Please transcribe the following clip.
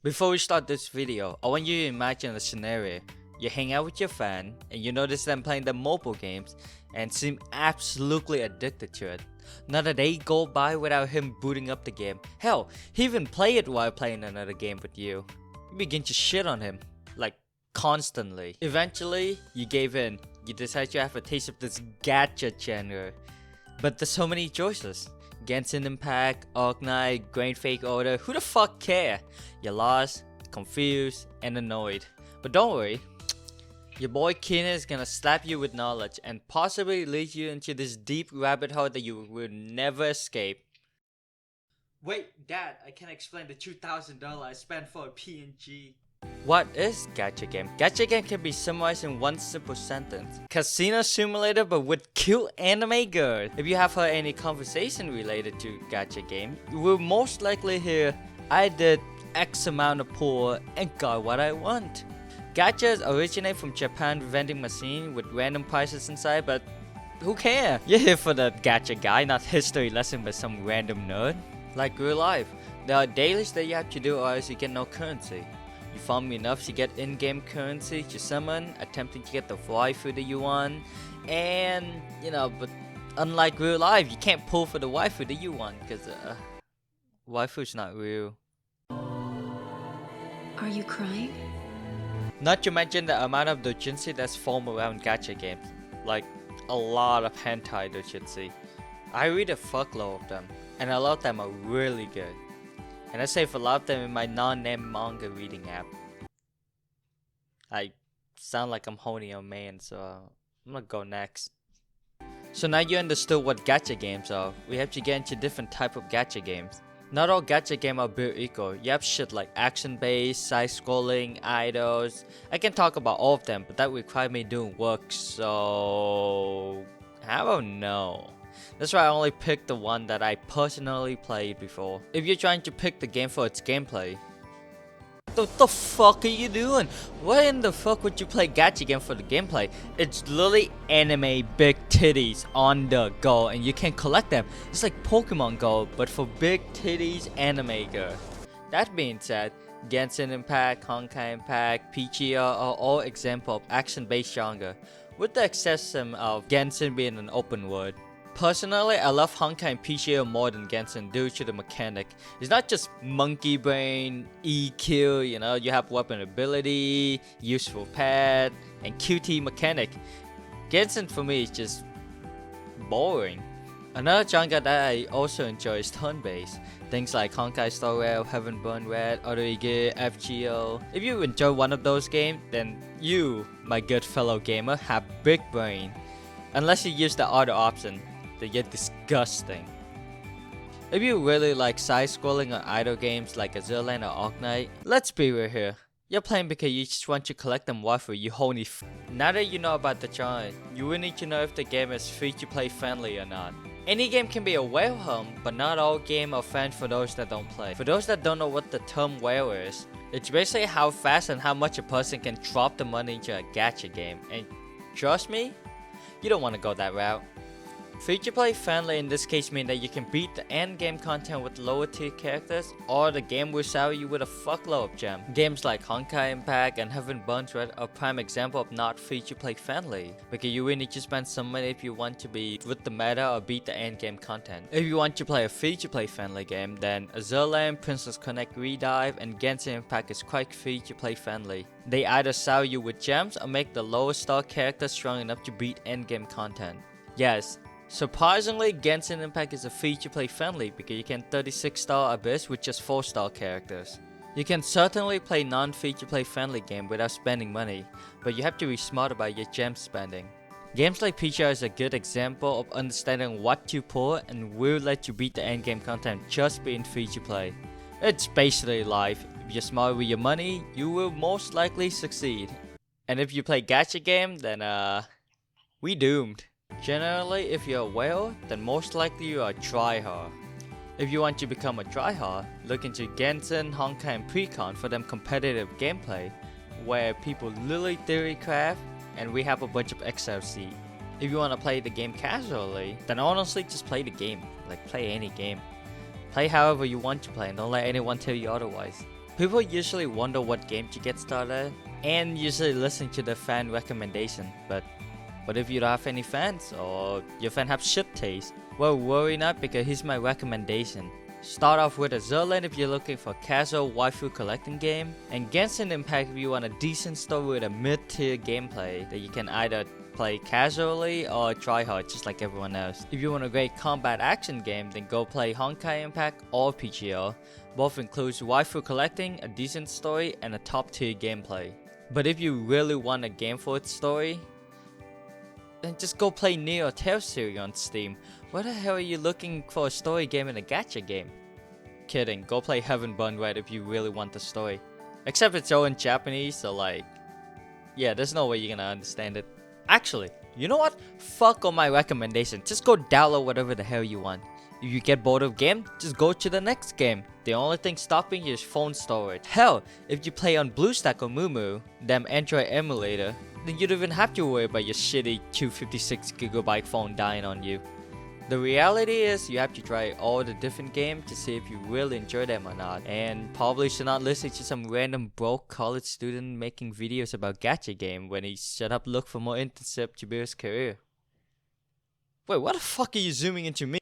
Before we start this video, I want you to imagine a scenario. You hang out with your friend and you notice them playing the mobile games and seem absolutely addicted to it. Not a day go by without him booting up the game. Hell, he even play it while playing another game with you. You begin to shit on him, like constantly. Eventually, you gave in. You decide to have a taste of this gacha genre. But there's so many choices. Genshin Impact, Arknight, Grand Fake Order, who the fuck care? You're lost, confused, and annoyed. But don't worry, your boy Keenan is gonna slap you with knowledge and possibly lead you into this deep rabbit hole that you will never escape. Wait, Dad, I can't explain the $2,000 I spent for a PNG. What is Gacha game? Gacha game can be summarized in one simple sentence. Casino simulator but with cute anime girl. If you have heard any conversation related to Gacha game, you will most likely hear, I did X amount of pull and got what I want. Gachas originate from Japan vending machine with random prices inside, but who cares? You're here for the gacha guy, not history lesson by some random nerd. Like real life, there are dailies that you have to do or else you get no currency. You farm enough to get in-game currency to summon, attempting to get the waifu that you want, and but unlike real life, you can't pull for the waifu that you want because waifu's not real. Are you crying? Not to mention the amount of doujinshi that's formed around gacha games, like a lot of hentai doujinshi. I read a fuckload of them, and a lot of them are really good. And I save a lot of them in my non-name manga reading app. I sound like I'm holding a man, so I'm gonna go next. So now you understood what gacha games are. We have to get into different type of gacha games. Not all gacha games are built equal. You have shit like action-based, side-scrolling, idols. I can talk about all of them, but that requires me doing work, so I don't know. That's why I only picked the one that I personally played before. If you're trying to pick the game for its gameplay, what the fuck are you doing? Why in the fuck would you play gacha game for the gameplay? It's literally anime big titties on the go and you can collect them. It's like Pokemon Go but for big titties anime girl. That being said, Genshin Impact, Honkai Impact, PGR are all examples of action-based genre, with the exception of Genshin being an open world. Personally, I love Honkai and PGL more than Genshin due to the mechanic. It's not just monkey brain, EQ, you have weapon ability, useful pet, and QT mechanic. Genshin for me is just boring. Another genre that I also enjoy is turn-based. Things like Honkai Star Rail, Heaven Burn Red, Otoige, FGO. If you enjoy one of those games, then you, my good fellow gamer, have big brain. Unless you use the other option. They get disgusting. If you really like side-scrolling or idle games like Azure Lane or Arknight, let's be real here. You're playing because you just want to collect them waifu, you horny Now that you know about the genre, you will need to know if the game is free-to-play friendly or not. Any game can be a whale hunt, but not all games are fun for those that don't play. For those that don't know what the term whale is, it's basically how fast and how much a person can drop the money into a gacha game. And trust me, you don't want to go that route. Free-to-play friendly in this case means that you can beat the end game content with lower tier characters, or the game will shower you with a fuckload of gems. Games like Honkai Impact and Heaven Burns Red are prime example of not free-to-play friendly, because you will need to spend some money if you want to be with the meta or beat the end game content. If you want to play a free-to-play friendly game, then Azure Lane, Princess Connect Redive, and Genshin Impact is quite free-to-play friendly. They either shower you with gems or make the lower star character strong enough to beat end game content. Yes. Surprisingly, Genshin Impact is a free-to-play friendly because you can 36-star Abyss with just 4-star characters. You can certainly play non-free-to-play friendly game without spending money, but you have to be smart about your gem spending. Games like PGR is a good example of understanding what to pull and will let you beat the endgame content just being free-to-play. It's basically life. If you're smart with your money, you will most likely succeed. And if you play gacha game, then we doomed. Generally, if you're a whale, then most likely you are a tryhard. If you want to become a tryhard, look into Genshin, Honkai, and Precon for them competitive gameplay, where people literally theory craft, and we have a bunch of XLC. If you want to play the game casually, then honestly just play the game. Like play any game. Play however you want to play and don't let anyone tell you otherwise. People usually wonder what game to get started and usually listen to the fan recommendation, but what if you don't have any fans or your fan have shit taste? Well, worry not, because here's my recommendation. Start off with Azurland if you're looking for a casual waifu collecting game, and Genshin Impact if you want a decent story with a mid-tier gameplay that you can either play casually or try hard just like everyone else. If you want a great combat action game, then go play Honkai Impact or PGO. Both includes waifu collecting, a decent story, and a top tier gameplay. But if you really want a game for its story, then just go play Neo Tail Series on Steam. Why the hell are you looking for a story game in a gacha game? Kidding, go play Heaven Bun Red if you really want the story. Except it's all in Japanese, so like, yeah, there's no way you're gonna understand it. Actually, you know what? Fuck all my recommendation. Just go download whatever the hell you want. If you get bored of game, just go to the next game. The only thing stopping you is phone storage. Hell, if you play on BlueStack or Mumu, them Android emulator, then you don't even have to worry about your shitty 256GB phone dying on you. The reality is you have to try all the different games to see if you really enjoy them or not, and probably should not listen to some random broke college student making videos about gacha game when he should up look for more internship to build his career. Wait, what the fuck are you zooming into me?